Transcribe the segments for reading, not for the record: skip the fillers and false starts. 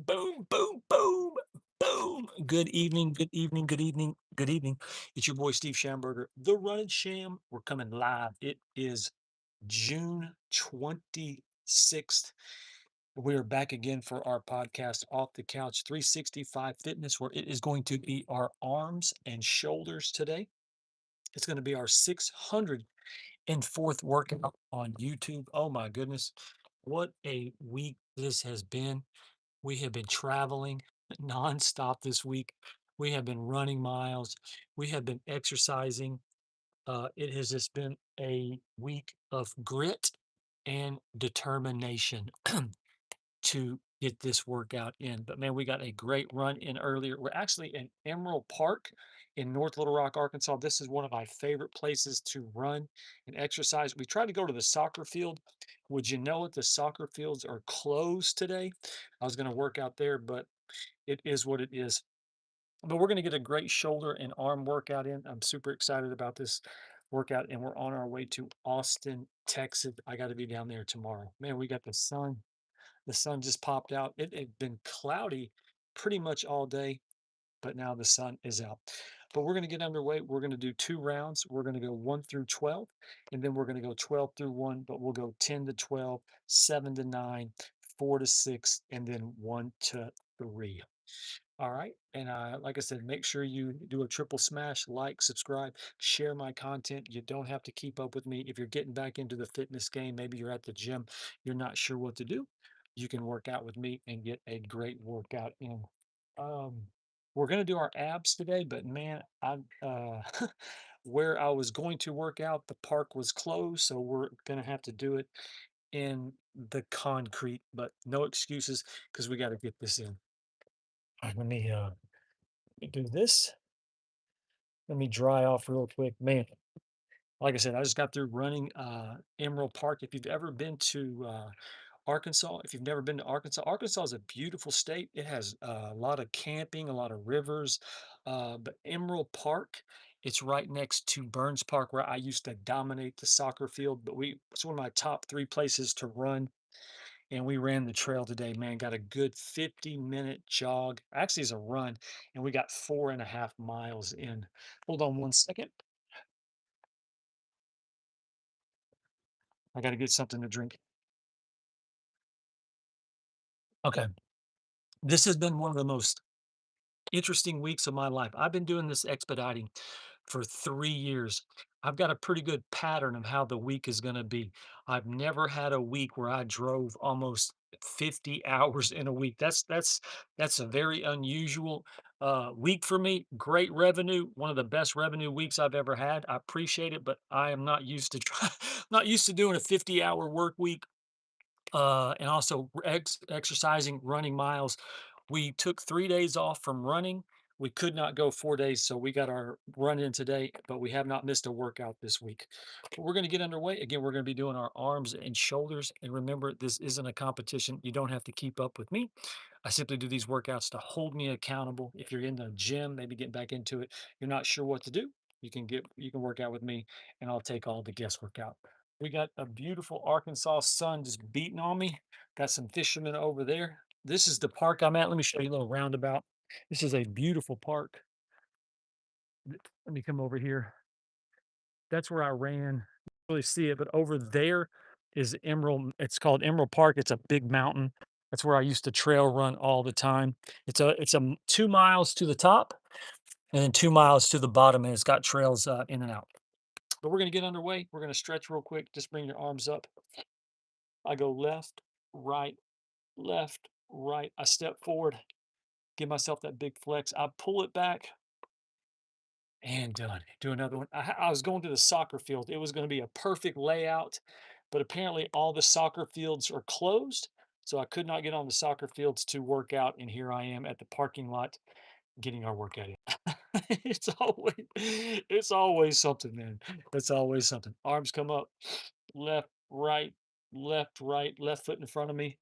Boom, boom, boom, boom. Good evening, good evening, good evening, good evening. It's your boy Steve Schamberger, the Running Sham. We're coming live. It is June 26th. We are back again for our podcast, Off the Couch 365 Fitness, where it is going to be our arms and shoulders today. It's going to be our 604th workout on YouTube. Oh my goodness. What a week this has been. We have been traveling nonstop this week. We have been running miles. We have been exercising. It has just been a week of grit and determination to get this workout in. But man, we got a great run in earlier. We're actually in Emerald Park in North Little Rock, Arkansas. This is one of my favorite places to run and exercise. We tried to go to the soccer field. Would you know it? The soccer fields are closed today. I was going to work out there, but it is what it is. But we're going to get a great shoulder and arm workout in. I'm super excited about this workout, and we're on our way to Austin, Texas. I got to be down there tomorrow. Man, we got the sun. The sun just popped out. It had been cloudy pretty much all day, but now the sun is out. But we're going to get underway. We're going to do 2 rounds. We're going to go 1 through 12, and then we're going to go 12 through 1, but we'll go 10 to 12, 7 to 9, 4 to 6, and then 1 to 3. All right. And like I said, make sure you do a triple smash, like, subscribe, share my content. You don't have to keep up with me. If you're getting back into the fitness game, maybe you're at the gym, you're not sure what to do, you can work out with me and get a great workout in. Um, we're going to do our abs today, but man, where I was going to work out, the park was closed. So we're going to have to do it in the concrete, but no excuses because we got to get this in. All right, let me do this. Let me dry off real quick. Man, like I said, I just got through running Emerald Park. If you've ever been to Arkansas, if you've never been to Arkansas, Arkansas is a beautiful state. It has a lot of camping, a lot of rivers. But Emerald Park, it's right next to Burns Park, where I used to dominate the soccer field. But it's one of my top three places to run, and we ran the trail today, man. Got a good 50-minute jog. Actually, it's a run, and we got 4.5 miles in. Hold on one second. I got to get something to drink. Okay. This has been one of the most interesting weeks of my life. I've been doing this expediting for 3 years. I've got a pretty good pattern of how the week is going to be. I've never had a week where I drove almost 50 hours in a week. That's a very unusual week for me. Great revenue, one of the best revenue weeks I've ever had. I appreciate it, but I am not used to not used to doing a 50-hour work week, and also exercising, running miles. We took 3 days off from running. We could not go 4 days, so we got our run in today, but we have not missed a workout this week. But we're going to get underway. Again, we're going to be doing our arms and shoulders. And remember, this isn't a competition. You don't have to keep up with me. I simply do these workouts to hold me accountable. If you're in the gym, maybe getting back into it, you're not sure what to do, you can work out with me, and I'll take all the guesswork out. We got a beautiful Arkansas sun just beating on me. Got some fishermen over there. This is the park I'm at. Let me show you a little roundabout. This is a beautiful park. Let me come over here. That's where I ran. You can't really see it, but over there is Emerald. It's called Emerald Park. It's a big mountain. That's where I used to trail run all the time. It's 2 miles to the top and then 2 miles to the bottom, and it's got trails in and out. But we're gonna get underway. We're gonna stretch real quick. Just bring your arms up. I go right, left, right. I step forward, give myself that big flex. I pull it back and done. Do another one. I was going to the soccer field. It was going to be a perfect layout, but apparently all the soccer fields are closed. So I could not get on the soccer fields to work out. And here I am at the parking lot getting our workout in. It's always something, man. It's always something. Arms come up, left, right, left, right, left foot in front of me.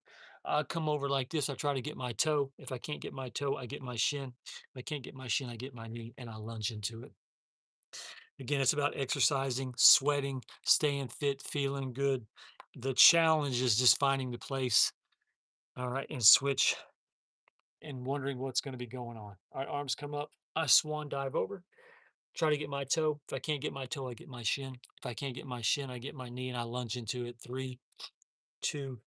I come over like this. I try to get my toe. If I can't get my toe, I get my shin. If I can't get my shin, I get my knee and I lunge into it. Again, it's about exercising, sweating, staying fit, feeling good. The challenge is just finding the place. All right, and switch. and wondering what's going to be going on. All right, arms come up. I swan dive over. Try to get my toe. If I can't get my toe, I get my shin. If I can't get my shin, I get my knee and I lunge into it. Three, two,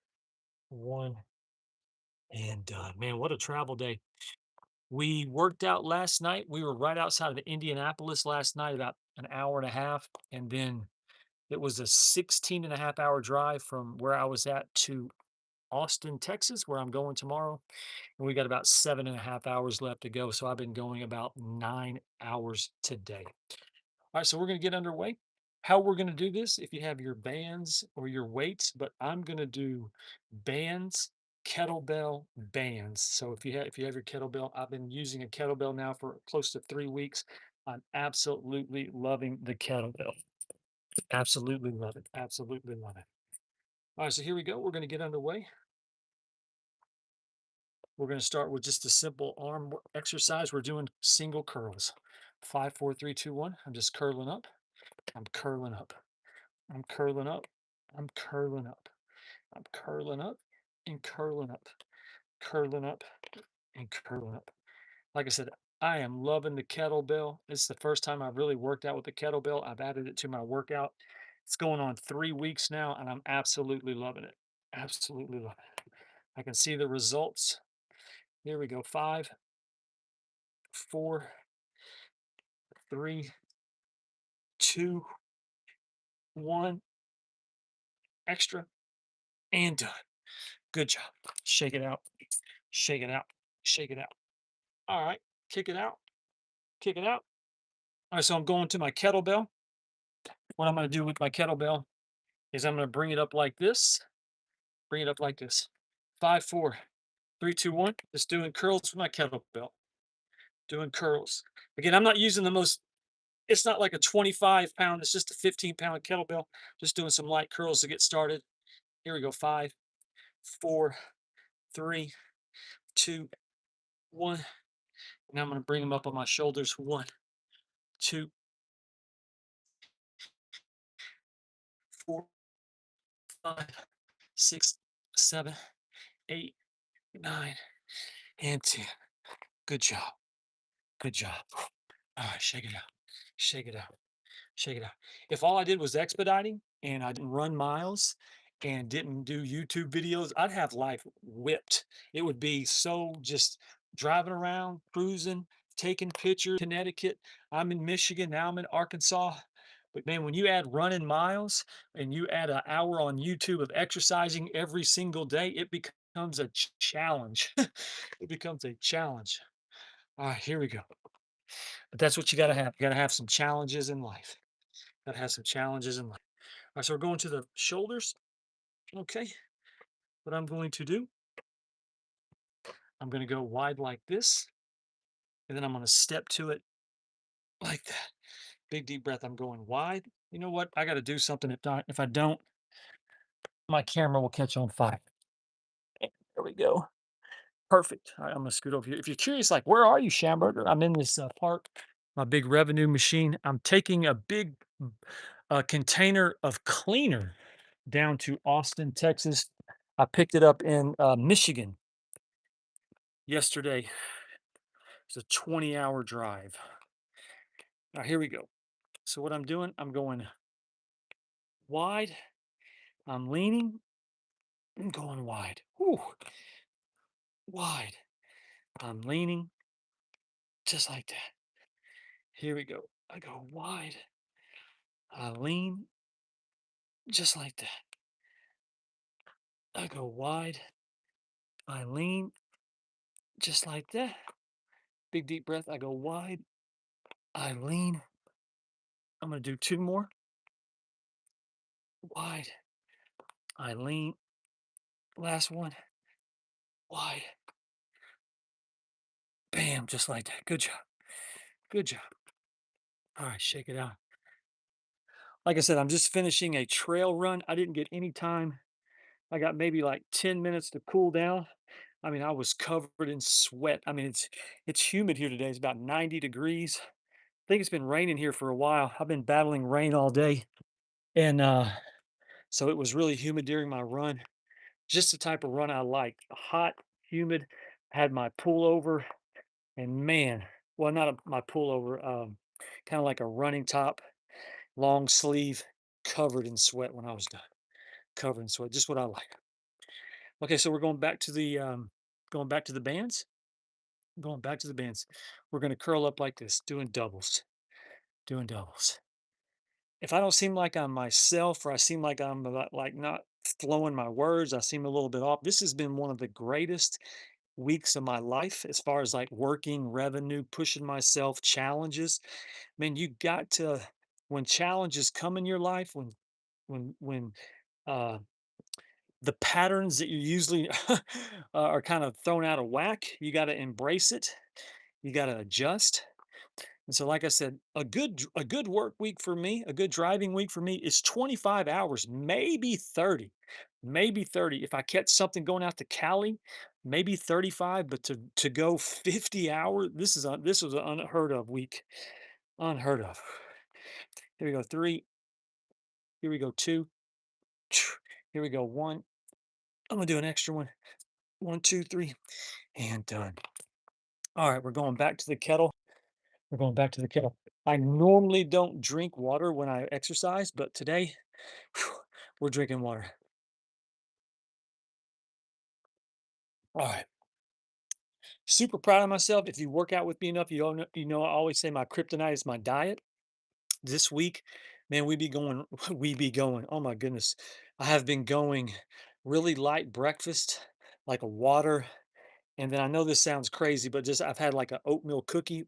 one, and done. Man, what a travel day. We worked out last night. We were right outside of Indianapolis last night, about an hour and a half. And then it was a 16.5 hour drive from where I was at to Austin, Texas, where I'm going tomorrow. And we got about 7.5 hours left to go. So I've been going about 9 hours today. All right, so we're going to get underway. How we're going to do this, if you have your bands or your weights, but I'm going to do bands, kettlebell bands. So if you have your kettlebell, I've been using a kettlebell now for close to 3 weeks. I'm absolutely loving the kettlebell. Absolutely love it. Absolutely love it. All right, so here we go. We're going to get underway. We're going to start with just a simple exercise. We're doing single curls. 5, 4, 3, 2, 1. I'm just curling up. I'm curling up. I'm curling up. I'm curling up. I'm curling up and curling up, curling up and curling up. Like I said, I am loving the kettlebell. This is the first time I've really worked out with the kettlebell. I've added it to my workout. It's going on 3 weeks now, and I'm absolutely loving it. Absolutely loving it. I can see the results. Here we go. 5, 4, 3, 2, 1. Extra and done. Good job. Shake it out. Shake it out. Shake it out. All right. Kick it out. Kick it out. All right. So I'm going to my kettlebell. What I'm going to do with my kettlebell is I'm going to bring it up like this. Bring it up like this. 5, 4, 3, 2, 1. Just doing curls with my kettlebell. Doing curls. Again, I'm not using the most, it's not like a 25 pound, it's just a 15 pound kettlebell. Just doing some light curls to get started. Here we go. 5, 4, 3, 2, 1. Now I'm going to bring them up on my shoulders. 1, 2, 4, 5, 6, 7, 8, 9, and 10. Good job. Good job. All right, shake it out. Shake it out. Shake it out. If all I did was expediting and I didn't run miles and didn't do YouTube videos, I'd have life whipped. It would be so just driving around, cruising, taking pictures. Connecticut. I'm in Michigan. Now I'm in Arkansas. But man, when you add running miles and you add an hour on YouTube of exercising every single day, it becomes a challenge. It becomes a challenge. All right, here we go. But that's what you got to have. You got to have some challenges in life. Got to have some challenges in life. All right, so we're going to the shoulders. Okay. What I'm going to do, I'm going to go wide like this, and then I'm going to step to it like that. Big deep breath. I'm going wide. You know what? I got to do something. If I don't, my camera will catch on fire. There we go. Perfect. All right, I'm gonna scoot over here. If you're curious, like, where are you, Schamberger? I'm in this park, my big revenue machine. I'm taking a big container of cleaner down to Austin, Texas. I picked it up in Michigan yesterday. It's a 20-hour drive. Now, here we go. So, what I'm doing, I'm going wide. I'm leaning. I'm going wide. Whew, wide. I'm leaning just like that. Here we go. I go wide. I lean just like that. I go wide. I lean just like that. Big deep breath. I go wide. I lean. I'm going to do two more. Wide. I lean. Last one. Wide. Bam. Just like that. Good job. Good job. All right. Shake it out. Like I said, I'm just finishing a trail run. I didn't get any time. I got maybe like 10 minutes to cool down. I mean, I was covered in sweat. I mean, it's humid here today. It's about 90 degrees. I think it's been raining here for a while. I've been battling rain all day. And so it was really humid during my run. Just the type of run I like. Hot, humid, had my pullover, and man, well, not my pullover, kind of like a running top, long sleeve, covered in sweat when I was done. Covered in sweat, just what I like. Okay, so we're going back to the bands. Going back to the bands. We're gonna curl up like this, doing doubles, doing doubles. If I don't seem like I'm myself, or I seem like I'm like not flowing my words, I seem a little bit off. This has been one of the greatest weeks of my life as far as like working revenue, pushing myself, challenges. Man, you got to, when challenges come in your life, when uh the patterns that you usually are kind of thrown out of whack, you got to embrace it. You got to adjust. And so, like I said, a good work week for me, a good driving week for me is 25 hours, maybe 30, maybe 30. If I catch something going out to Cali, maybe 35. But to go 50 hours, this was an unheard of week, unheard of. Here we go, three. Here we go, two. Here we go, one. I'm gonna do an extra one. One, two, three, and done. All right, we're going back to the kettle. We're going back to the kettle. I normally don't drink water when I exercise, but today whew, we're drinking water. All right. Super proud of myself. If you work out with me enough, you know I always say my kryptonite is my diet. This week, man, we be going, we be going. Oh my goodness. I have been going really light breakfast, like a water. And then I know this sounds crazy, but just I've had like an oatmeal cookie,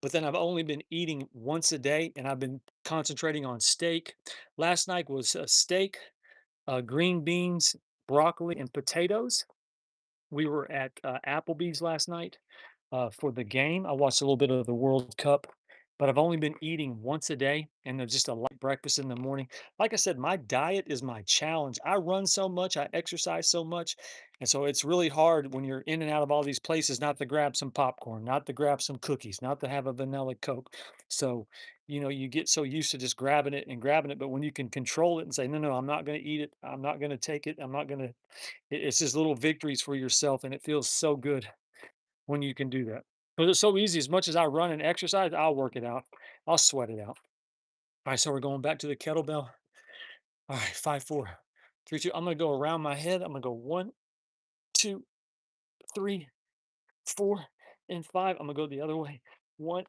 but then I've only been eating once a day, and I've been concentrating on steak. Last night was a steak, green beans, broccoli, and potatoes. We were at Applebee's last night for the game. I watched a little bit of the World Cup, but I've only been eating once a day, and then just a light breakfast in the morning. Like I said, my diet is my challenge. I run so much, I exercise so much, and so it's really hard when you're in and out of all these places not to grab some popcorn, not to grab some cookies, not to have a vanilla Coke. So, you get so used to just grabbing it, but when you can control it and say, no, no, I'm not going to eat it, I'm not going to take it, I'm not going to, it's just little victories for yourself, and it feels so good when you can do that. Because it's so easy. As much as I run and exercise, I'll work it out. I'll sweat it out. All right, so we're going back to the kettlebell. All right, 5, 4, 3, 2. I'm gonna go around my head. I'm gonna go 1, 2, 3, 4, and 5. I'm gonna go the other way. 1,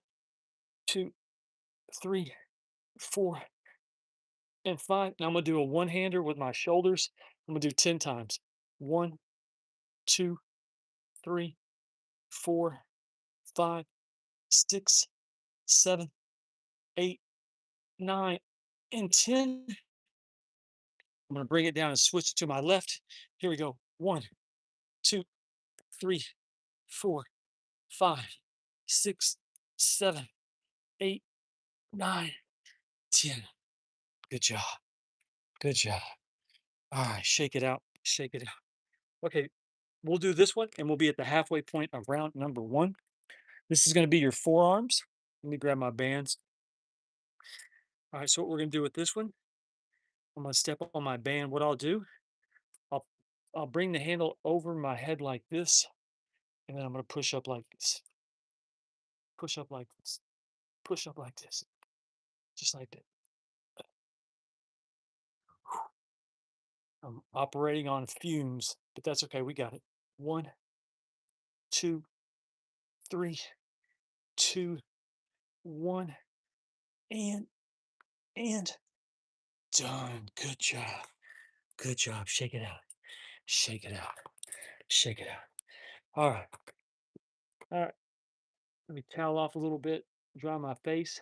2, 3, 4, and 5. Now I'm gonna do a one-hander with my shoulders. I'm gonna do 10 times. 1, 2, 3, 4, 5, 6, 7, 8, 9, and 10. I'm going to bring it down and switch it to my left. Here we go. 1, 2, 3, 4, 5, 6, 7, 8, 9, 10. Good job. Good job. All right, shake it out. Shake it out. Okay, we'll do this one and we'll be at the halfway point of round number one. This is going to be your forearms. Let me grab my bands. All right, so what we're going to do with this one, I'm going to step on my band. What I'll do, I'll I'll bring the handle over my head like this, and then I'm going to push up like this. Push up like this. Push up like this. Just like that. I'm operating on fumes, but that's okay. We got it. One, two, three, two, one, and and done. Good job. Good job. Shake it out. Shake it out. Shake it out. All right. All right. Let me towel off a little bit. Dry my face.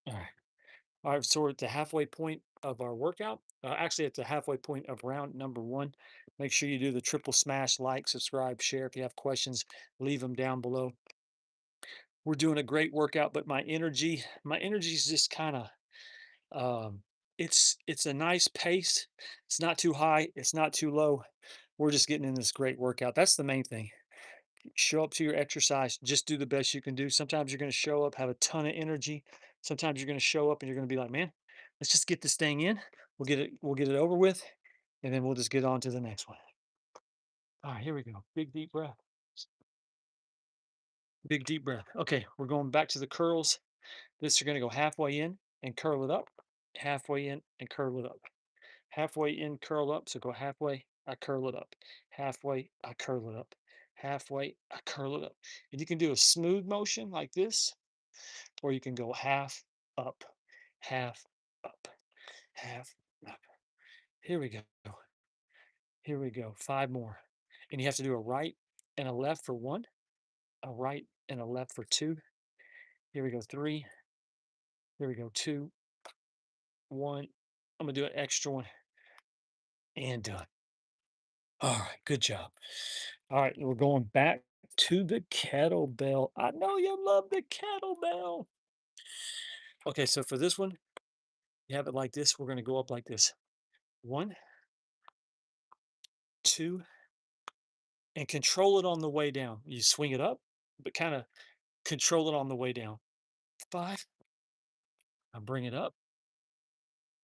All right. All right. So we're at the halfway point of our workout. Actually, at the halfway point of round number one. Make sure you do the triple smash, like, subscribe, share. If you have questions, leave them down below. We're doing a great workout, but my energy is just kind of um it's a nice pace. It's not too high, it's not too low. We're just getting in this great workout. That's the main thing. Show up to your exercise, just do the best you can do. Sometimes you're going to show up, have a ton of energy. Sometimes you're going to show up and you're going to be like, man, let's just get this thing in. We'll get it over with, and then we'll just get on to the next one. All right, here we go. Big deep breath. Big deep breath. Okay, we're going back to the curls. This you're gonna go halfway in and curl it up, halfway in and curl it up. Halfway in, curl up. So go halfway, I curl it up. Halfway, I curl it up. Halfway, I curl it up. And you can do a smooth motion like this, or you can go up, half up, half up. Here we go. Here we go. Five more. And you have to do a right and a left for one, a right and a left for two. Here we go. Three. Here we go. Two, one. I'm going to do an extra one and done. All right. Good job. All right. We're going back to the kettlebell. I know you love the kettlebell. Okay. So for this one, you have it like this. We're going to go up like this. One, two, and control it on the way down. You swing it up, but kind of control it on the way down. Five. I bring it up.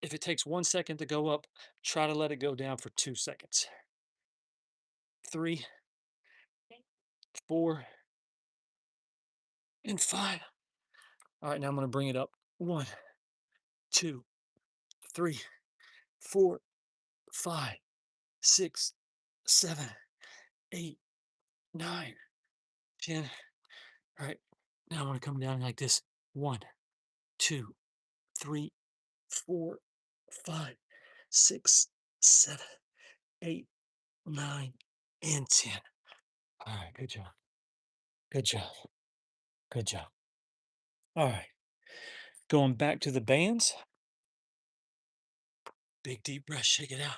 If it takes 1 second to go up, try to let it go down for 2 seconds. Three, four, and five. All right, now I'm going to bring it up. One, two, three, four, five, six, seven, eight, nine, 10. All right, now I'm going to come down like this. One, two, three, four, five, six, seven, eight, nine, and 10. All right, good job. Good job. Good job. All right, going back to the bands. Big deep breath, shake it out.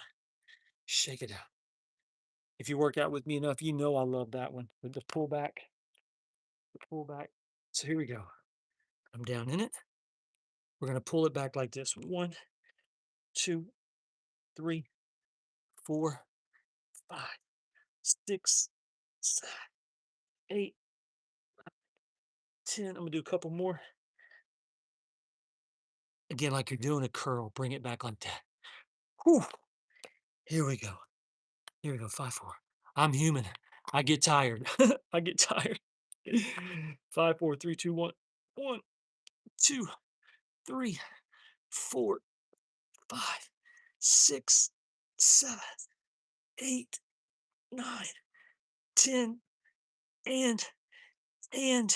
Shake it out. If you work out with me enough, you know I love that one. With the pull back, the pull back. So here we go. I'm down in it. We're going to pull it back like this. One, two, three, four, five, six, seven, eight, 10. I'm going to do a couple more. Again, like you're doing a curl. Bring it back like that. Whew. Here we go. Here we go. Five, four. I'm human. I get tired. I get tired. Five, four, three, two, one. One, two, three, four, five, six, seven, eight, nine, 10, and and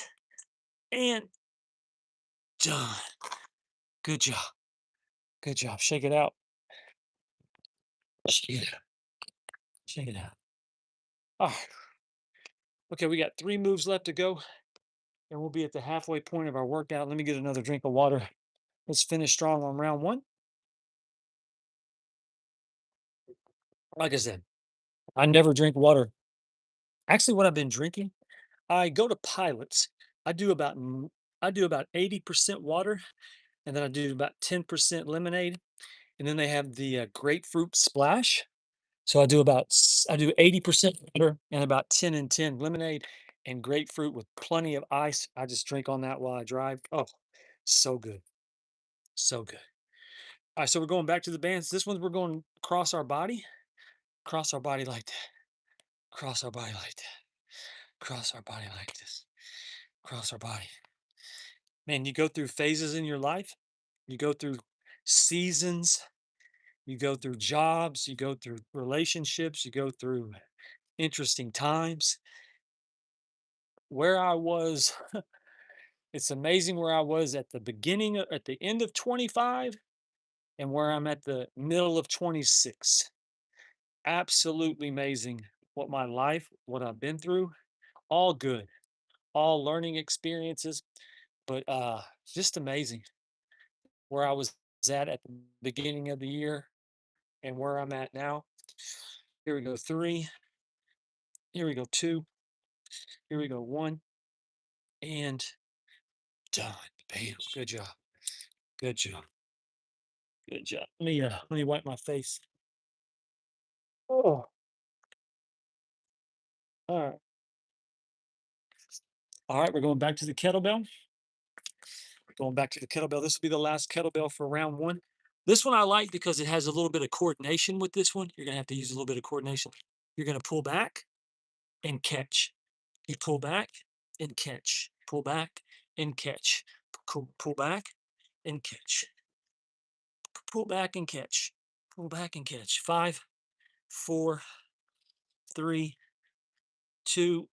and done. Good job. Good job. Shake it out. Shake it out. Shake it out. All right. Okay, we got 3 moves left to go, and we'll be at the halfway point of our workout. Let me get another drink of water. Let's finish strong on round one. Like I said, I never drink water. Actually, what I've been drinking, I go to pilots. I do about I do about 80% water, and then I do about 10% lemonade, and then they have the grapefruit splash. So I do 80% water and about 10 and 10 lemonade and grapefruit with plenty of ice. I just drink on that while I drive. Oh, so good. So good. All right, so we're going back to the bands. This one we're going cross our body like that, cross our body like that, cross our body like this, cross our body. Man, you go through phases in your life, you go through seasons, you go through jobs, you go through relationships, you go through interesting times. Where I was, it's amazing where I was at the at the end of 25 and where I'm at the middle of 26. Absolutely amazing what I've been through. All good, all learning experiences, but just amazing where I was at the beginning of the year and where I'm at now. Here we go, three. Here we go, two. Here we go, one. And done. Bam. Good job. Good job. Good job. Let me wipe my face. Oh, all right. All right, we're going back to the kettlebell. Going back to the kettlebell. This will be the last kettlebell for round one. This one I like because it has a little bit of coordination with this one. You're gonna have to use a little bit of coordination. You're gonna pull back. and catch. You pull back and catch. Pull back and catch. Pull back and catch. Pull back and catch. Pull back and catch. Five, four, three, two,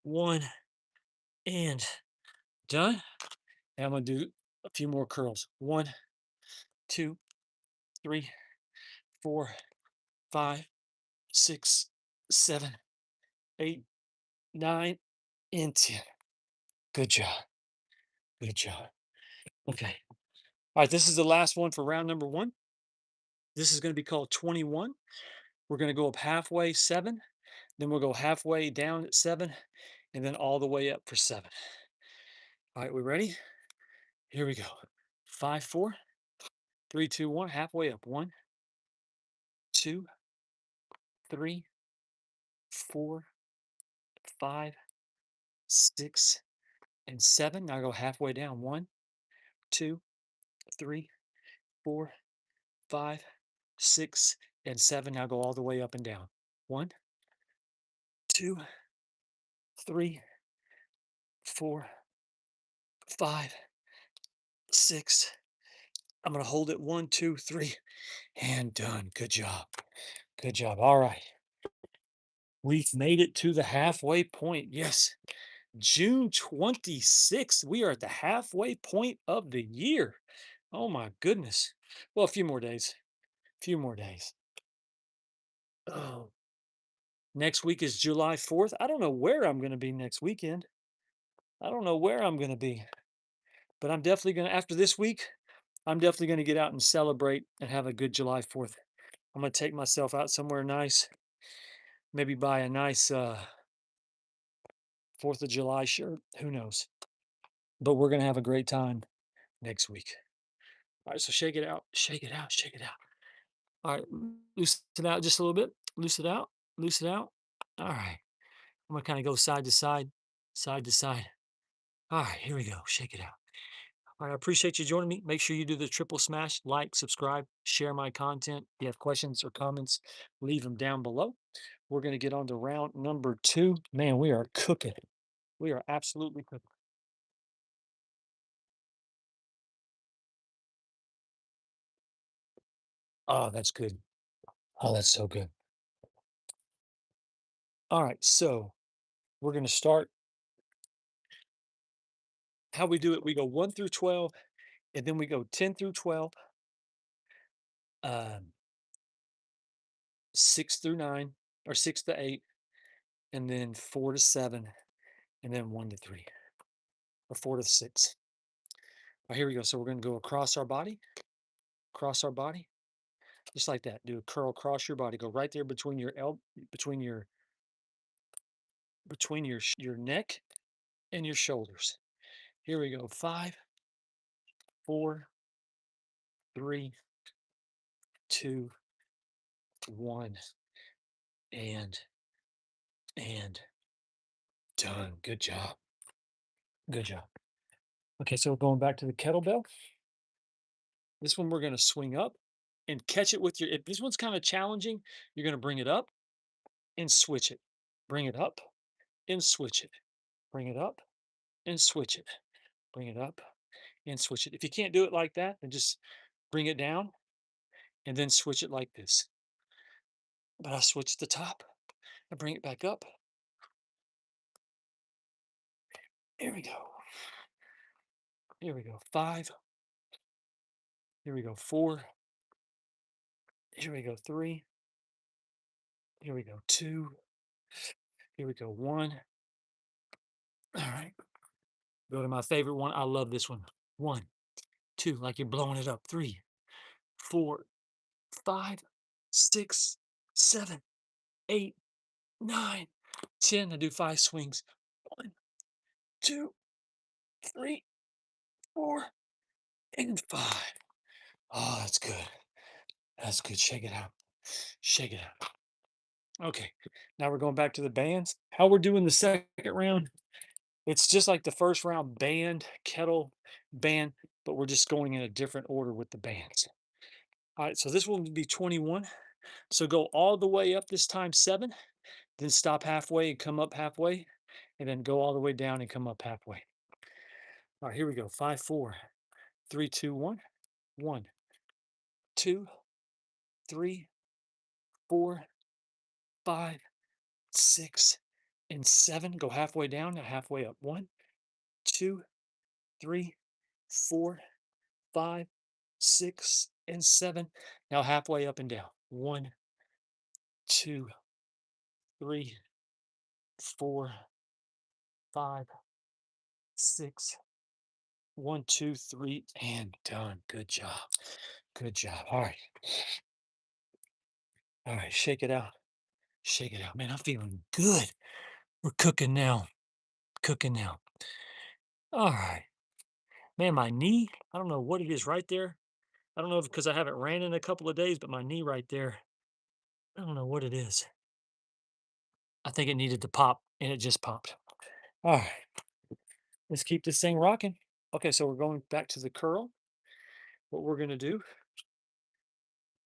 one, and done. Now I'm gonna do a few more curls. One, two, three, four, five, six, seven, eight, nine, and 10. Good job. Good job. Okay. All right. This is the last one for round number one. This is going to be called 21. We're going to go up halfway, 7. Then we'll go halfway down at 7, and then all the way up for 7. All right. We ready? Here we go. 5, 4, 3, 2, 1. Halfway up. 1, 2, 3, 4, 5, 6, and 7. Now go halfway down. 1, 2, 3, 4, 5, 6, and 7. Now go all the way up and down. 1, 2, 3, 4, 5, 6. I'm going to hold it. 1, 2, 3, and done. Good job. Good job. All right. We've made it to the halfway point. Yes. June 26th. We are at the halfway point of the year. Oh my goodness. Well, a few more days. A few more days. Oh, next week is July 4th. I don't know where I'm going to be next weekend. I don't know where I'm going to be, but I'm definitely going to, after this week, I'm definitely going to get out and celebrate and have a good July 4th. I'm going to take myself out somewhere nice, maybe buy a nice 4th of July shirt. Who knows? But we're going to have a great time next week. All right, so shake it out, shake it out, shake it out. All right, loosen it out just a little bit. Loose it out, loose it out. All right, I'm going to kind of go side to side, side to side. All right, here we go. Shake it out. All right, I appreciate you joining me. Make sure you do the triple smash, like, subscribe, share my content. If you have questions or comments, leave them down below. We're going to get on to round number 2. Man, we are cooking. We are absolutely cooking. Oh, that's good. Oh, that's so good. All right, so we're going to start how we do it. We go 1 through 12, and then we go 10 through 12, um, 6 through 9, or 6 to 8, and then 4 to 7, and then 1 to 3, or 4 to 6. All right, here we go. So we're going to go across our body, just like that. Do a curl across your body. Go right there between your between your neck and your shoulders. Here we go. 5, 4, 3, 2, 1, and and done. Good job. Good job. Okay, so going back to the kettlebell. This one we're going to swing up and catch it with your. If this one's kind of challenging, you're going to bring it up and switch it. Bring it up and switch it. Bring it up and switch it. Bring it up and switch it. If you can't do it like that, then just bring it down and then switch it like this. But I switch the top and bring it back up. Here we go. Here we go. 5. Here we go. 4. Here we go. 3. Here we go. 2. Here we go. 1. All right. Go to my favorite one. I love this one. 1, 2, like you're blowing it up. 3, 4, 5, 6, 7, 8, 9, 10. I do 5 swings. 1, 2, 3, 4, and 5. Oh, that's good. That's good. Shake it out. Shake it out. Okay. Now we're going back to the bands. How we're doing the second round, it's just like the first round, band, kettle, band, but we're just going in a different order with the bands. All right. So this one would be 21. So go all the way up this time, 7. then stop halfway and come up halfway, and then go all the way down and come up halfway. All right, here we go. 5, 4, 3, 2, 1. 1, 2, 3, 4, 5, 6, and 7. Go halfway down and halfway up. 1, 2, 3, 4, 5, 6, and 7. Now halfway up and down. 1, 2, 3, 4, 5, 6. 1, 2, 3, and done. Good job. Good job. All right. All right. Shake it out. Shake it out. Man, I'm feeling good. We're cooking now. Cooking now. All right. Man, my knee, I don't know what it is right there. I don't know if because I haven't ran in a couple of days, but my knee right there, I don't know what it is. I think it needed to pop and it just popped. All right. Let's keep this thing rocking. Okay, so we're going back to the curl. What we're going to do,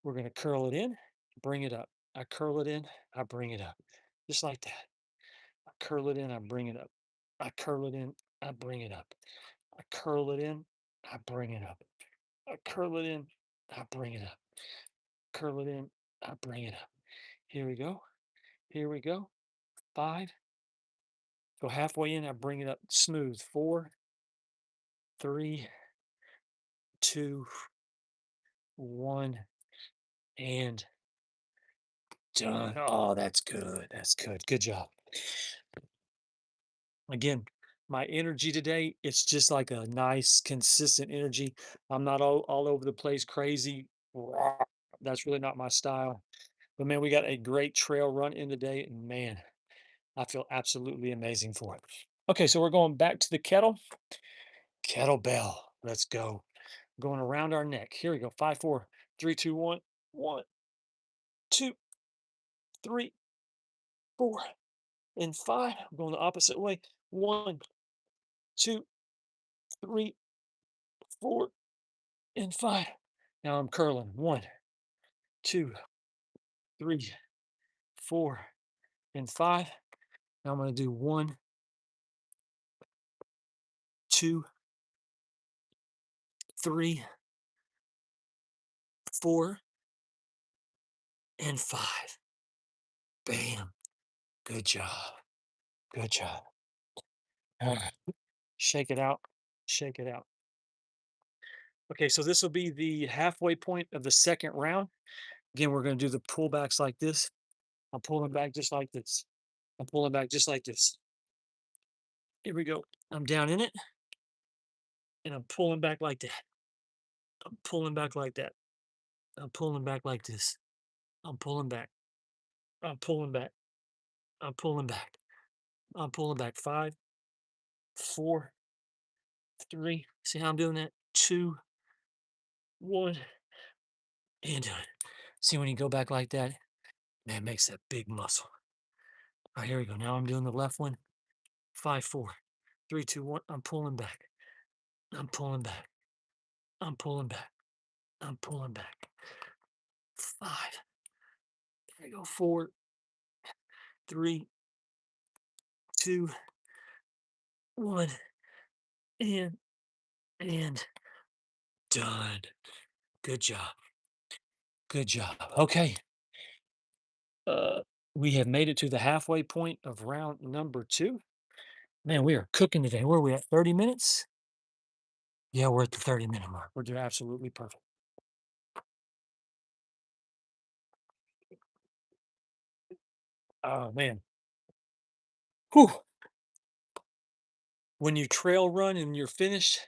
we're going to curl it in, bring it up. I curl it in, I bring it up. Just like that. I curl it in, I bring it up. I curl it in, I bring it up. I curl it in, I bring it up. I curl it in, I bring it up. Curl it in, I bring it up. Here we go. Here we go. 5. Go halfway in, I bring it up smooth. 4, 3, 2, 1, and done. Oh, that's good. That's good. Good job. Again, my energy today, it's just like a nice, consistent energy. I'm not all over the place, crazy. Rah. That's really not my style. But man, we got a great trail run in the day, and man, I feel absolutely amazing for it. Okay, so we're going back to the kettlebell. Let's go. Going around our neck. Here we go. 5, 4, 3, 2, 1. 1, 2, 3, 4, and 5. I'm going the opposite way. 1, 2, 3, 4, and 5. Now I'm curling. 1, 2, 3, 4, and 5. Now I'm going to do 1, 2, 3, 4, and 5. Bam. Good job. Good job. All right. Shake it out. Shake it out. Okay, so this will be the halfway point of the second round. Again, we're going to do the pullbacks like this. I'm pulling back just like this. I'm pulling back just like this. Here we go. I'm down in it and I'm pulling back like that. I'm pulling back like that. I'm pulling back like this. I'm pulling back. I'm pulling back. I'm pulling back. I'm pulling back. 5, 4, 3. See how I'm doing that? 2, 1, and done. See when you go back like that, man, it makes that big muscle. All right, here we go. Now I'm doing the left one. 5, 4, 3, 2, 1. I'm pulling back. I'm pulling back. I'm pulling back. I'm pulling back. 5. There we go. 4, 3, 2, 1, and and done. Good job. Good job. Okay. Uh, we have made it to the halfway point of round number 2. Man, we are cooking today. Where are we at? 30 minutes? Yeah, we're at the 30-minute mark. We're doing absolutely perfect. Oh man. Whew. When you trail run and you're finished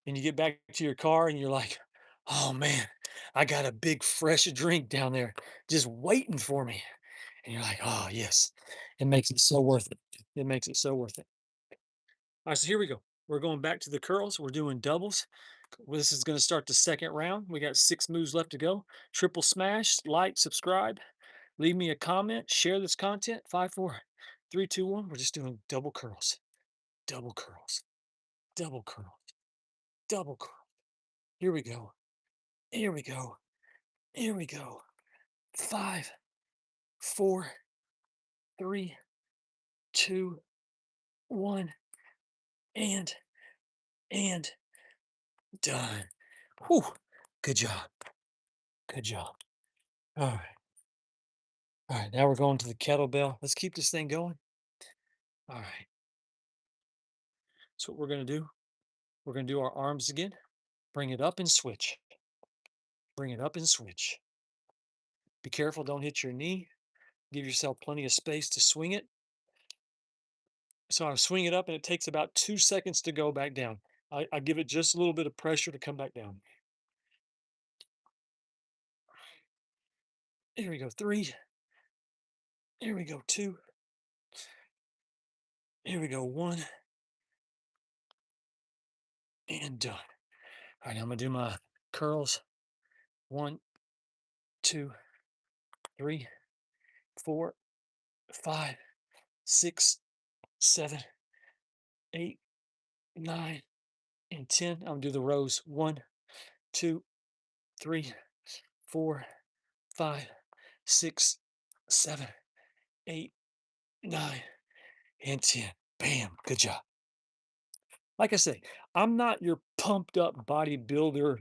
and you get back to your car and you're like, oh man, I got a big fresh drink down there just waiting for me. And you're like, oh yes. It makes it so worth it. It makes it so worth it. All right, so here we go. We're going back to the curls. We're doing doubles. Well, this is going to start the second round. We got 6 moves left to go. Triple smash, like, subscribe, leave me a comment, share this content. 5, 4, 3, 2, 1. We're just doing double curls, double curls, double curls, double curl. Here we go. Here we go. Here we go. 5, 4, three, two, one, and and done. Whew. Good job. Good job. All right. All right. Now we're going to the kettlebell. Let's keep this thing going. All right. So what we're going to do, we're going to do our arms again. Bring it up and switch. Bring it up and switch. Be careful, don't hit your knee. Give yourself plenty of space to swing it. So I swing it up and it takes about 2 seconds to go back down. I give it just a little bit of pressure to come back down. Here we go. Three. Here we go. Two. Here we go. One. And done. All right, now I'm going to do my curls. One, two, three, four, five, six, seven, eight, nine, and 10. I'm going to do the rows. One, two, three, four, five, six, seven, eight, nine, and 10. Bam. Good job. Like I say, I'm not your pumped up bodybuilder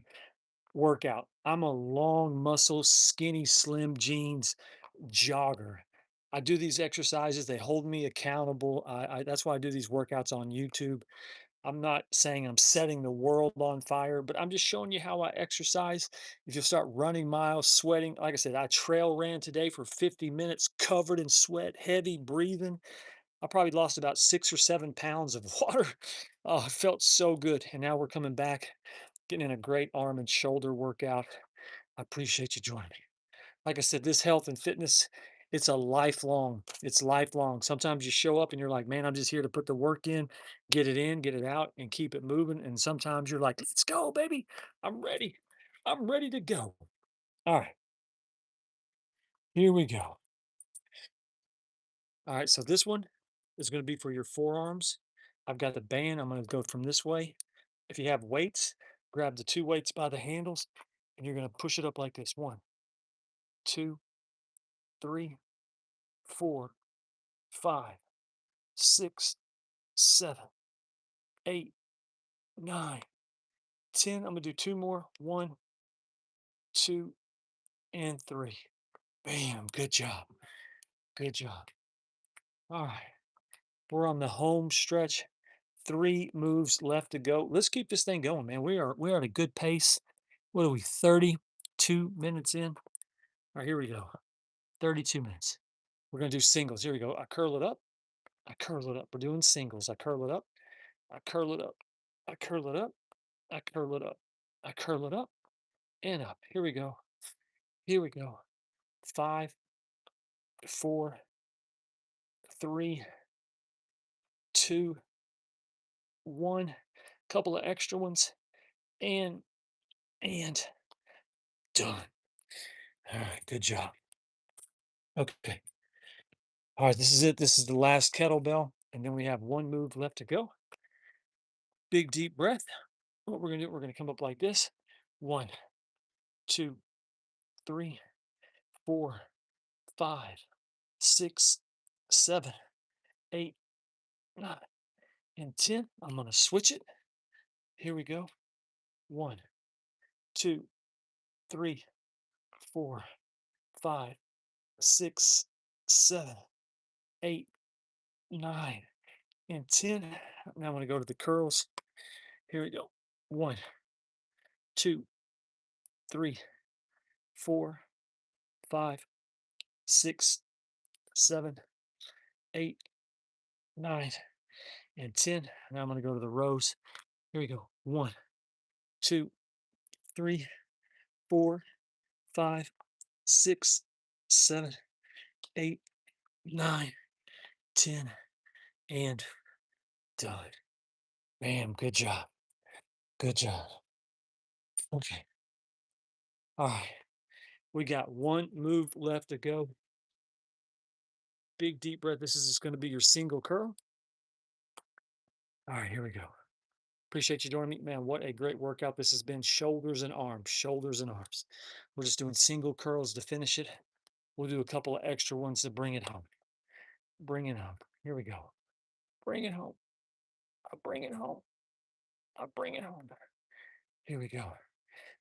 workout. I'm a long muscle, skinny, slim jeans jogger. I do these exercises, they hold me accountable. That's why I do these workouts on YouTube. I'm not saying I'm setting the world on fire, but I'm just showing you how I exercise. If you start running miles, sweating, like I said, I trail ran today for 50 minutes, covered in sweat, heavy breathing. I probably lost about 6 or 7 pounds of water. Oh, it felt so good. And now we're coming back, getting in a great arm and shoulder workout. I appreciate you joining me. Like I said, this health and fitness, it's a lifelong. It's lifelong. Sometimes you show up and you're like, man, I'm just here to put the work in, get it out, and keep it moving. And sometimes you're like, let's go, baby. I'm ready. I'm ready to go. All right, here we go. All right, so this one is going to be for your forearms. I've got the band. I'm going to go from this way. If you have weights, grab the two weights by the handles and you're going to push it up like this. One, two, three, four, five, six, seven, eight, nine, 10. I'm going to do two more. One, two, and three. Bam. Good job. Good job. All right. We're on the home stretch. 3 moves left to go. Let's keep this thing going, man. We are at a good pace. What are we, 32 minutes in? All right, here we go. 32 minutes. We're going to do singles. Here we go. I curl it up. I curl it up. We're doing singles. I curl it up. I curl it up. I curl it up. I curl it up. I curl it up and up. Here we go. Here we go. Five, four, three, two, one. Couple of extra ones and and done. All right, good job. Okay. All right, this is it. This is the last kettlebell, and then we have 1 move left to go. Big deep breath. What we're gonna do, we're gonna come up like this. One, two, three, four, five, six, seven, eight, nine, and 10. I'm gonna switch it. Here we go. One, two, three, four, five, six, seven, eight, nine, and 10. Now I'm gonna go to the curls. Here we go. One, two, three, four, five, six, seven, eight, nine, and 10. Now I'm going to go to the rows. Here we go. One, two, three, four, five, six, seven, eight, nine, 10, and done. Bam. Good job. Good job. Okay. All right. We got 1 move left to go. Big deep breath. This is just going to be your single curl. All right. Here we go. Appreciate you joining me. Man, what a great workout this has been. Shoulders and arms, shoulders and arms. We're just doing single curls to finish it. We'll do a couple of extra ones to bring it home. Bring it home. Here we go. Bring it home. I'll bring it home. I'll bring it home. Here we go.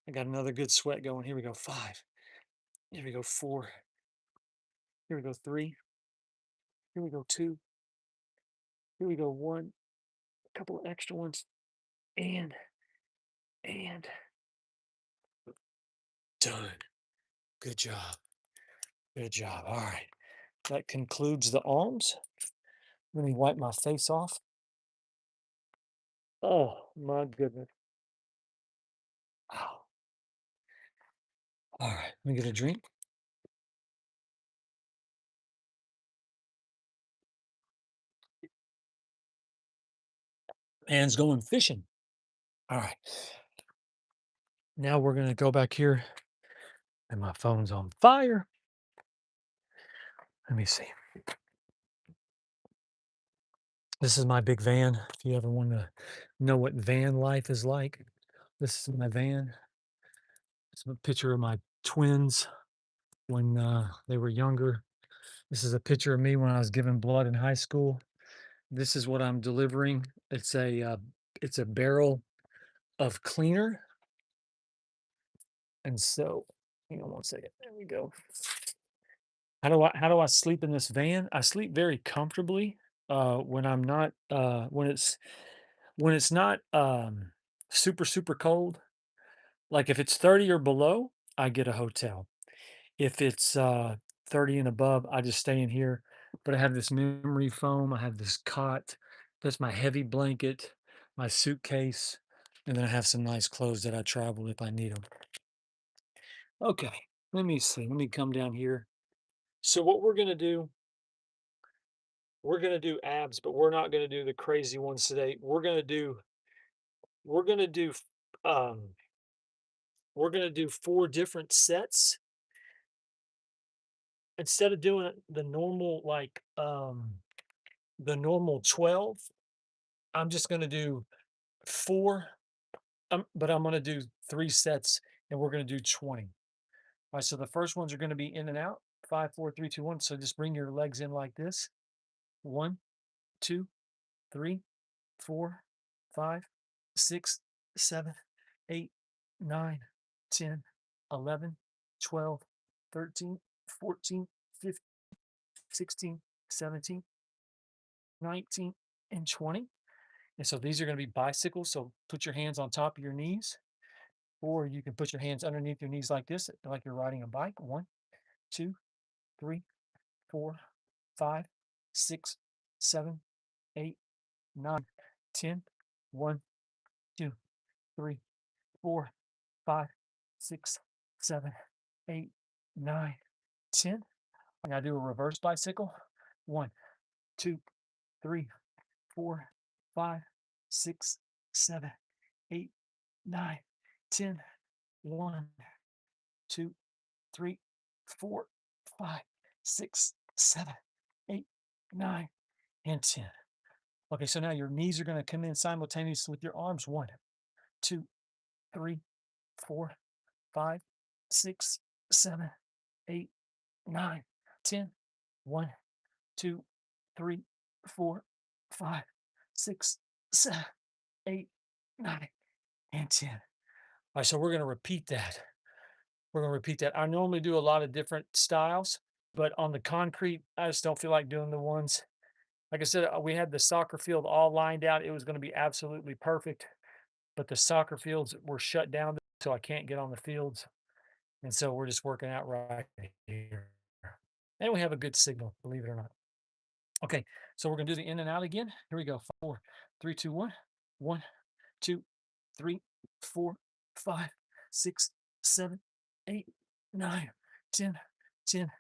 I got another good sweat going. Here we go. 5. Here we go. 4. Here we go. 3. Here we go. 2. Here we go. 1. A couple of extra ones. And done. Good job. Good job. All right. That concludes the arms. Let me wipe my face off. Oh, my goodness. Oh, all right. Let me get a drink. Anne's going fishing. All right. Now we're going to go back here, and my phone's on fire. Let me see. This is my big van. If you ever want to know what van life is like, this is my van. It's a picture of my twins when they were younger. This is a picture of me when I was giving blood in high school. This is what I'm delivering. It's a barrel of cleaner. And so, hang on one second. There we go. How do I sleep in this van? I sleep very comfortably when I'm not when it's not super cold. Like if it's 30 or below, I get a hotel. If it's 30 and above, I just stay in here. But I have this memory foam, I have this cot, that's my heavy blanket, my suitcase, and then I have some nice clothes that I travel if I need them. Okay, let me see. Let me come down here. So what we're gonna do abs, but we're not gonna do the crazy ones today. We're gonna do um we're gonna do 4 different sets instead of doing the normal the normal 12. I'm just gonna do 4, but I'm gonna do 3 sets and we're gonna do 20. All right, so the first ones are gonna be in and out. 5, 4, 3, 2, 1. So just bring your legs in like this. 1, 2, 3, 4, 5, 6, 7, 8, 9, 10, 11, 12, 13, 14, 15, 16, 17, 19, and 20. And so these are going to be bicycles. So put your hands on top of your knees, or you can put your hands underneath your knees like this, like you're riding a bike. 1, 2, 3, 4, 5, 6, 7, 8, 9, 10. 1, 2, 3, 4, 5, 6, 7, 8, 9, 10. I'm going to do a reverse bicycle. 1, 2, 3, 4, 5, 6, 7, 8, 9, 10. 1, 2, 3, 4, 5, 6, 7, 8, 9, and 10. Okay, so now your knees are going to come in simultaneously with your arms. 1, 2, 3, 4, 5, 6, 7, 8, 9, 10. 1, 2, 3, 4, 5, 6, 7, 8, 9, and 10. All right, so we're going to repeat that. We're going to repeat that. I normally do a lot of different styles, but on the concrete, I just don't feel like doing the ones. Like I said, we had the soccer field all lined out. It was going to be absolutely perfect, but the soccer fields were shut down, so I can't get on the fields. And so we're just working out right here. And we have a good signal, believe it or not. Okay, so we're gonna do the in and out again. Here we go. 4, 3, 2, 1. 1, 2, 3, 4, 5, 6, 7, 8, 9, 10, 10,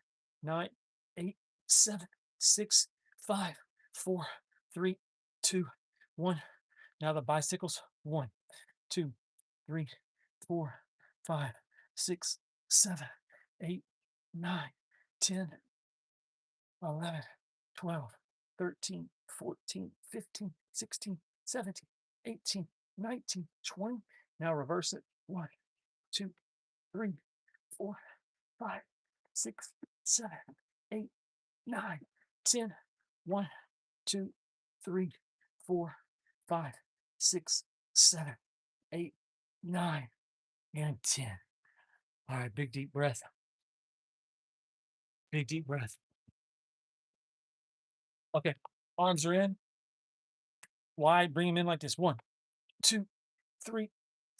9, 8, 7, 6, 5, 4, 3, 2, 1. Now the bicycles. 1, 2, 3, 4, 5, 6, 7, 8, 9, 10, 11, 12, 13, 14, 15, 16, 17, 18, 19, 20. Now reverse it. 1, 2, 3, 4, 5, 6, 7, 8, 9, 10. 1, 2, 3, 4, 5, 6, 7, 8, 9, and 10. All right, big deep breath. Big deep breath. Okay, arms are in, wide, bring them in like this. 1, 2, 3,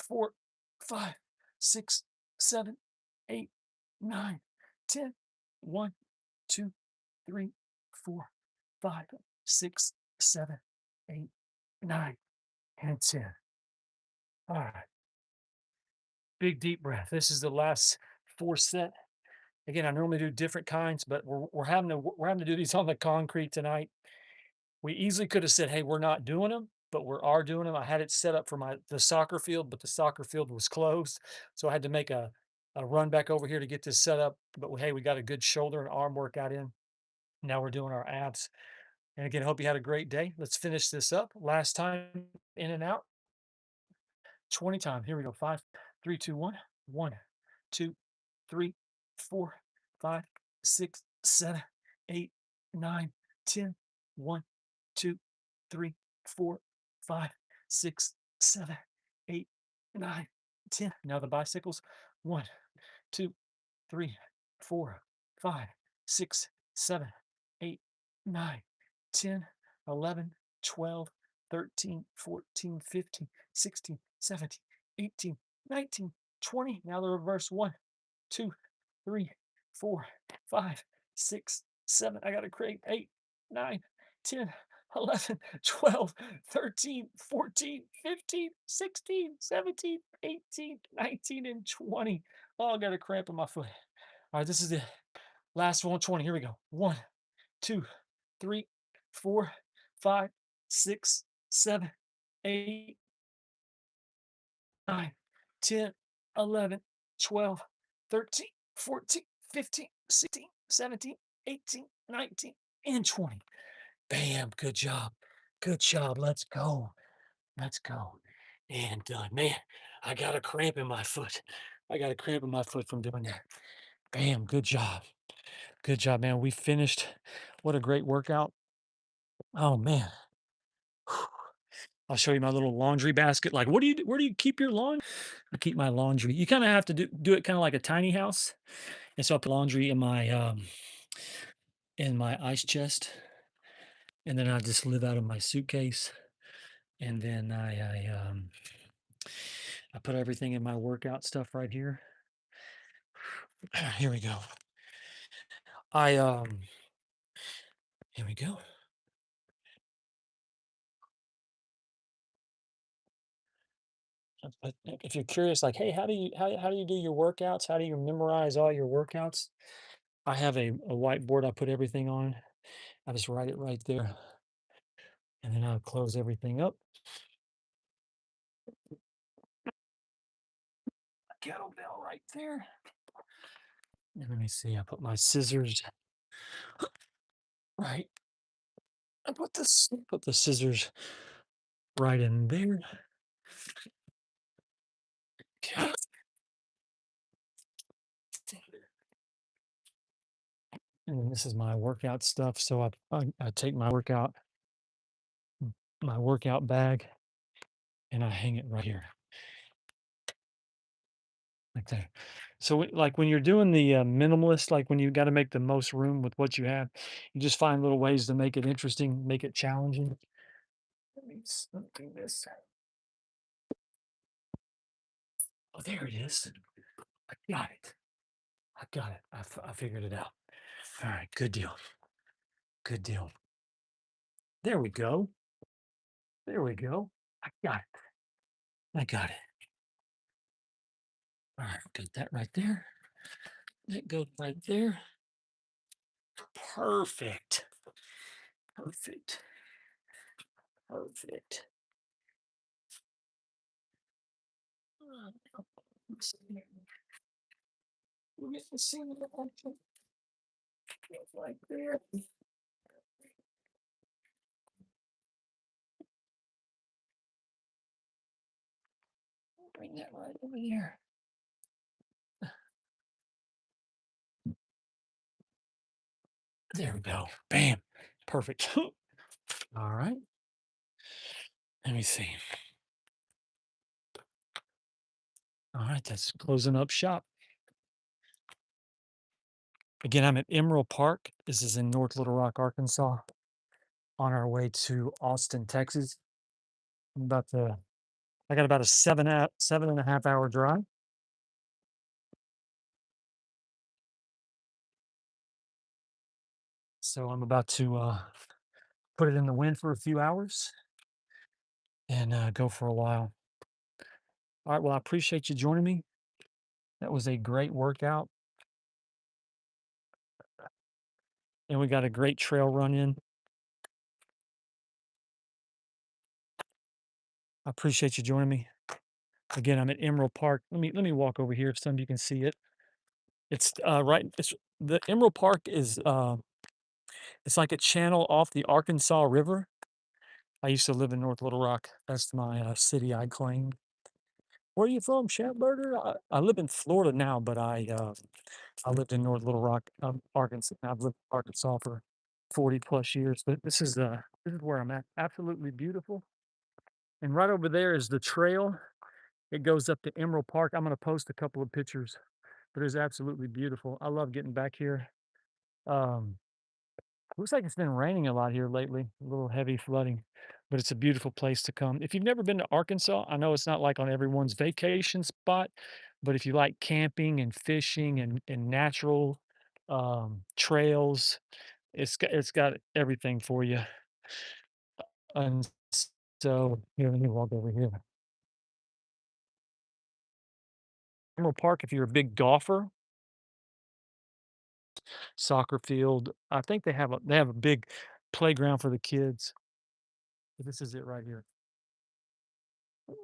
4, 5, 6, 7, 8, 9, 10. 1, 2, 3, 4, 5, 6, 7, 8, 9, and 10. All right. Big deep breath. This is the last 4 set. Again, I normally do different kinds, but we're having to do these on the concrete tonight. We easily could have said, "Hey, we're not doing them," but we are doing them. I had it set up for the soccer field, but the soccer field was closed, so I had to make a run back over here to get this set up. But hey, we got a good shoulder and arm workout in. Now we're doing our abs. And again, hope you had a great day. Let's finish this up. Last time in and out. 20 times. Here we go. 5, 3, 2, 1. 1, 2, 3, 4, 5, 6, 7, 8, 9, 10. 1, 2, 3, 4, 5, 6, 7, 8, 9, 10. Now the bicycles. 1, 2, 3, 4, 5, 6, 7, 8, 9, 10, 11, 12, 13, 14, 15, 16, 17, 18, 19, 20. Now the reverse. 1, 2, 3, 4, 5, 6, 7. I got to create 8, 9, 10, 11, 12, 13, 14, 15, 16, 17, 18, 19, and 20. Oh, I got a cramp in my foot. All right, this is the last 120. Here we go. 1, 2, 3, 4, 5, 6, 7, 8, 9, 10, 11, 12, 13, 14, 15, 16, 17, 18, 19, and 20. Bam. Good job. Good job. Let's go. Let's go. And done. Man, I got a cramp in my foot. I got a cramp in my foot from doing that. Bam. Good job. Good job, man. We finished. What a great workout. Oh, man. Whew. I'll show you my little laundry basket. Like, what do you do? Where do you keep your laundry? I keep my laundry. You kind of have to do it kind of like a tiny house. And so I put laundry in my ice chest. And then I just live out of my suitcase. And then I put everything in my workout stuff right here. Here we go. I Here we go. But if you're curious, like, hey, how do you do your workouts? How do you memorize all your workouts? I have a whiteboard I put everything on. I just write it right there, and then I'll close everything up. A kettlebell right there. And let me see. I put my scissors right. Put the scissors right in there. Okay. And then this is my workout stuff. So I take my workout bag and I hang it right here, like that. So like when you're doing the minimalist, like when you got to make the most room with what you have, you just find little ways to make it interesting, make it challenging. Let me do this. Oh, there it is. I got it. I got it. I figured it out. All right. Good deal. Good deal. There we go. There we go. I got it. I got it. All right. Got that right there. That goes right there. Perfect. Perfect. Perfect. Let's see. We're getting the same right there. Bring that right over there. There we go. Bam. Perfect. All right. Let me see. All right, that's closing up shop. Again, I'm at Emerald Park. This is in North Little Rock, Arkansas, on our way to Austin, Texas. I'm about to, I got about a 7.5 hour drive. So I'm about to put it in the wind for a few hours and go for a while. All right. Well, I appreciate you joining me. That was a great workout, and we got a great trail run in. I appreciate you joining me. Again, I'm at Emerald Park. Let me walk over here so you can see it. It's right. It's the Emerald Park is it's like a channel off the Arkansas River. I used to live in North Little Rock. That's my city I claim. Where are you from, Shatburger? I live in Florida now, but I lived in North Little Rock, Arkansas. I've lived in Arkansas for 40 plus years. But this is where I'm at. Absolutely beautiful. And right over there is the trail. It goes up to Emerald Park. I'm going to post a couple of pictures, but it's absolutely beautiful. I love getting back here. Um, Looks like it's been raining a lot here lately, a little heavy flooding, but it's a beautiful place to come. If you've never been to Arkansas, I know it's not like on everyone's vacation spot, but if you like camping and fishing and natural trails, it's got everything for you. And so here, let me walk over here. Emerald Park, if you're a big golfer, soccer field, I think they have a big playground for the kids. But this is it right here.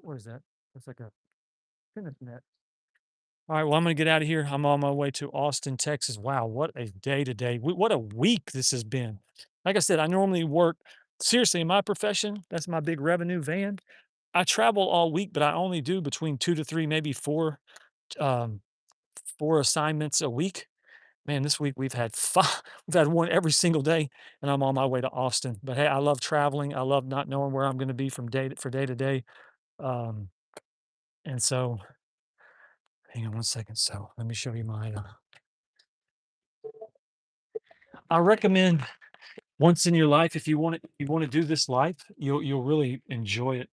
What is that? It's like a tennis net. All right, well, I'm gonna get out of here. I'm on my way to Austin, Texas. Wow, what a day today. What a week this has been. Like I said, I normally work seriously in my profession. That's my big revenue van. I travel all week, but I only do between two to three, maybe um, four assignments a week. Man, this week we've had five, we've had one every single day, and I'm on my way to Austin. But hey, I love traveling. I love not knowing where I'm going to be from day to day. Um, and so, hang on one second. So, let me show you my. I recommend once in your life, if you want to do this life, you'll really enjoy it.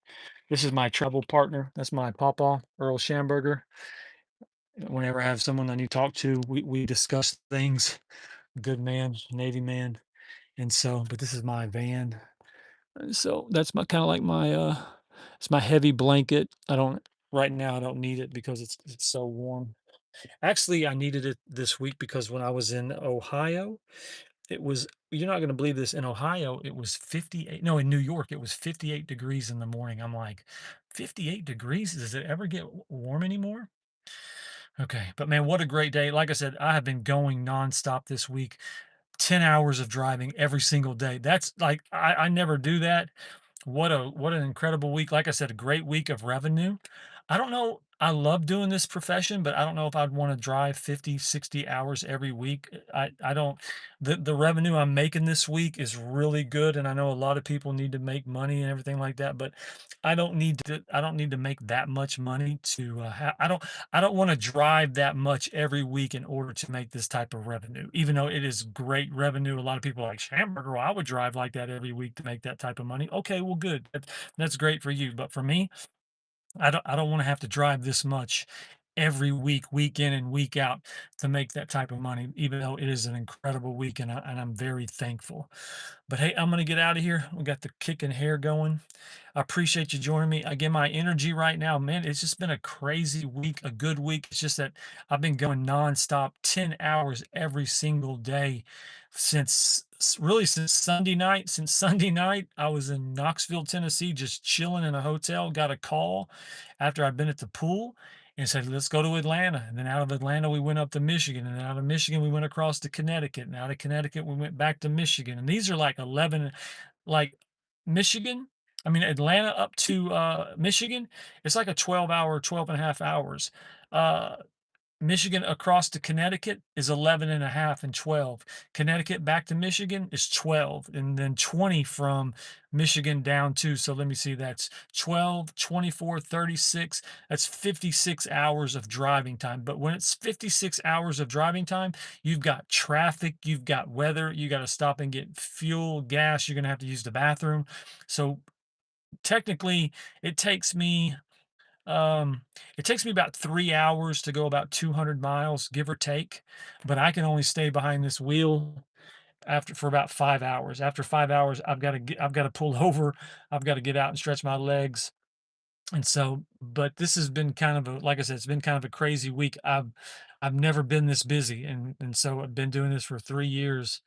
This is my travel partner. That's my papa, Earl Schamberger. Whenever I have someone I need to talk to, we discuss things. Good man, Navy man, and so. But this is my van. So that's my kind of like my it's my heavy blanket. I don't right now I don't need it because it's so warm. Actually, I needed it this week because when I was in Ohio, it was you're not going to believe this, in Ohio, it was 58, no, in New York, it was 58 degrees in the morning. I'm like, 58 degrees? Does it ever get warm anymore? Okay, but man, what a great day. Like I said, I have been going nonstop this week. 10 hours of driving every single day. That's like I never do that. What an incredible week. Like I said, a great week of revenue. I don't know. I love doing this profession, but I don't know if I'd want to drive 50, 60 hours every week. I don't the revenue I'm making this week is really good. And I know a lot of people need to make money and everything like that, but I don't need to make that much money to I don't want to drive that much every week in order to make this type of revenue, even though it is great revenue. A lot of people are like Schamberger, well, I would drive like that every week to make that type of money. Okay, well, good. That's great for you. But for me, I don't want to have to drive this much every week, week in and week out to make that type of money, even though it is an incredible week and I'm very thankful. But hey, I'm gonna get out of here. We got the kicking hair going. I appreciate you joining me. Again, my energy right now, man, it's just been a crazy week, a good week. It's just that I've been going nonstop, 10 hours every single day really since Sunday night. Since Sunday night, I was in Knoxville, Tennessee, just chilling in a hotel. Got a call after I'd been at the pool and said, let's go to Atlanta. And then out of Atlanta, we went up to Michigan. And out of Michigan, we went across to Connecticut. And out of Connecticut, we went back to Michigan. And these are like 11, like Michigan. I mean, Atlanta up to Michigan, it's like a 12 hour, 12 and a half hours. Uh, Michigan across to Connecticut is 11 and a half and 12. Connecticut back to Michigan is 12, and then 20 from Michigan down to. So let me see, that's 12, 24, 36. That's 56 hours of driving time. But when it's 56 hours of driving time, you've got traffic, you've got weather, you got to stop and get fuel, gas, you're going to have to use the bathroom. So technically, it takes me um, it takes me about 3 hours to go about 200 miles, give or take, but I can only stay behind this wheel after for about 5 hours. After 5 hours, I've gotta pull over, I've gotta get out and stretch my legs, and so but this has been kind of a like I said, it's been kind of a crazy week. I've never been this busy, and so I've been doing this for 3 years,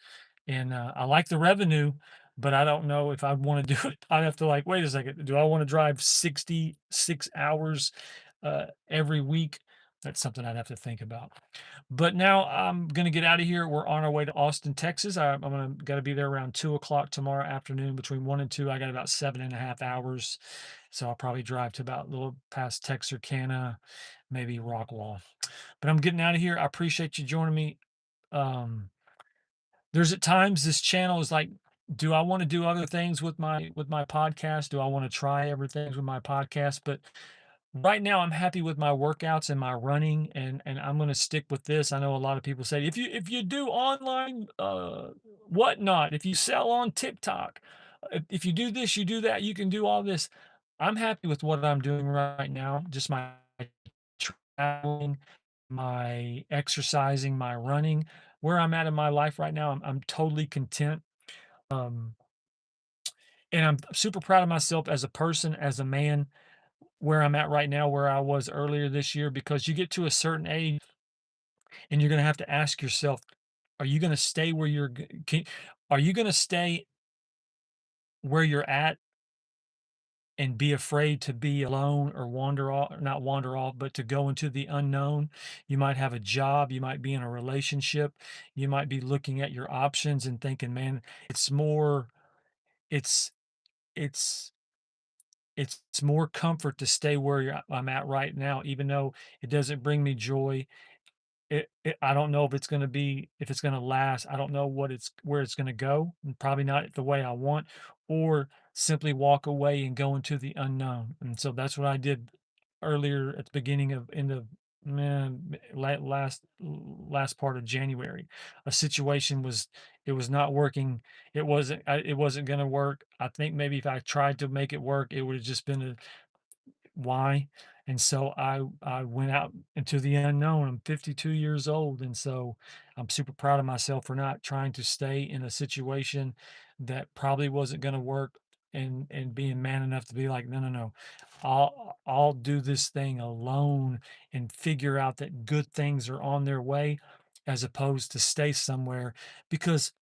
and I like the revenue, but I don't know if I want to do it. I have to like, wait a second, do I want to drive 66 hours every week? That's something I'd have to think about. But now I'm gonna get out of here. We're on our way to Austin, Texas. I'm gonna gotta be there around 2 o'clock tomorrow afternoon. Between 1 and 2, I got about 7.5 hours. So I'll probably drive to about a little past Texarkana, maybe Rockwall. But I'm getting out of here. I appreciate you joining me. Um, there's at times this channel is like, do I want to do other things with my podcast? Do I want to try everything with my podcast? But right now I'm happy with my workouts and my running, and I'm going to stick with this. I know a lot of people say if you do online whatnot, if you sell on TikTok, if you do this, you do that, you can do all this. I'm happy with what I'm doing right now. Just my traveling, my exercising, my running, where I'm at in my life right now, I'm totally content. Um, and I'm super proud of myself as a person, as a man, where I'm at right now, where I was earlier this year, because you get to a certain age and you're going to have to ask yourself, are you going to stay where are you going to stay where you're at and be afraid to be alone or wander off, not wander off, but to go into the unknown? You might have a job, you might be in a relationship, you might be looking at your options and thinking, man, it's more, it's, it's, it's more comfort to stay where I'm at right now, even though it doesn't bring me joy. I don't know if it's gonna be if it's gonna last. I don't know what it's where it's gonna go, and probably not the way I want, or simply walk away and go into the unknown. And so that's what I did earlier at the beginning of end of man last part of January. A situation was it was not working. It wasn't gonna work. I think maybe if I tried to make it work, it would have just been a why. And so I went out into the unknown. I'm 52 years old, and so I'm super proud of myself for not trying to stay in a situation that probably wasn't going to work, and being man enough to be like, no, no, no, I'll do this thing alone and figure out that good things are on their way, as opposed to stay somewhere. Because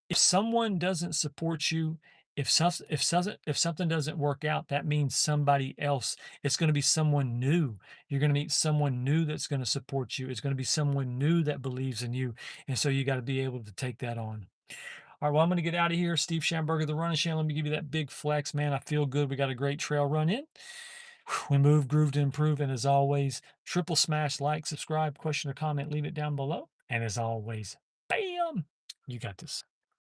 if someone doesn't support you, if something doesn't work out, that means somebody else. It's going to be someone new. You're going to meet someone new that's going to support you. It's going to be someone new that believes in you, and so you got to be able to take that on. All right, well, I'm going to get out of here. Steve Schamberger, the Running Channel. Let me give you that big flex, man. I feel good. We got a great trail run in. We move, groove to improve, and as always, triple smash like, subscribe, question or comment, leave it down below. And as always, bam, you got this.